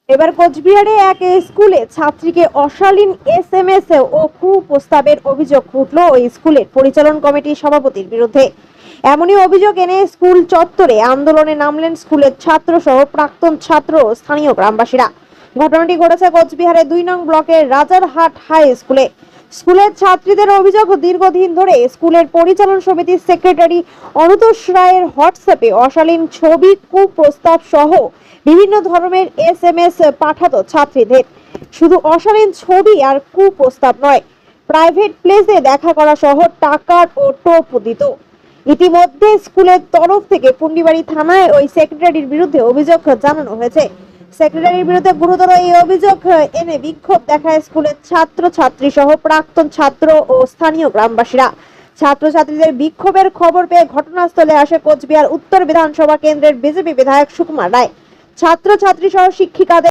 এবার কোচবিহারে এক স্কুলে ছাত্রীকে অশালীন এসএমএস ও কুপ্রস্তাবের অভিযোগ উঠল ওই স্কুলের পরিচালন কমিটির সভাপতির বিরুদ্ধে। এমনই অভিযোগ এনে স্কুল চত্বরে আন্দোলনে নামলেন স্কুলের ছাত্র সহ প্রাক্তন ছাত্র ও স্থানীয় গ্রামবাসীরা। ঘটনাটি ঘটেছে কোচবিহারের 2 নং ব্লকের রাজারহাট হাই স্কুলে। স্কুলের ছাত্রীদের অভিযোগ, দীর্ঘদিন ধরে স্কুলের পরিচালন সমিতির সেক্রেটারি অনুতোষ রায়ের হোয়াটসঅ্যাপে অশালীন ছবি, কুপ্রস্তাব সহ বিভিন্ন ধরনের এসএমএস পাঠাতো ছাত্রীদের। শুধু অশালীন ছবি আর কুপ্রস্তাব নয়, প্রাইভেট প্লেসে দেখা করা সহ টাকার ও টোপ দিত। ইতিমধ্যে স্কুলের তরফ থেকে পুন্ডিবাড়ি থানায় ওই সেক্রেটারির বিরুদ্ধে অভিযোগ জানানো হয়েছে। সেক্রেটারির বিরুদ্ধে গুরুতর এই অভিযোগ এনে বিক্ষোভ দেখায় স্কুলের ছাত্র ছাত্রী সহ প্রাক্তন ছাত্র ও স্থানীয় গ্রামবাসীরা। ছাত্রছাত্রীদের বিক্ষোভের খবর পেয়ে ঘটনাস্থলে আসে কোচবিহার উত্তর বিধানসভা কেন্দ্রের বিজেপি বিধায়ক সুকুমার রায়। ছাত্রছাত্রী সহ শিক্ষিকাদের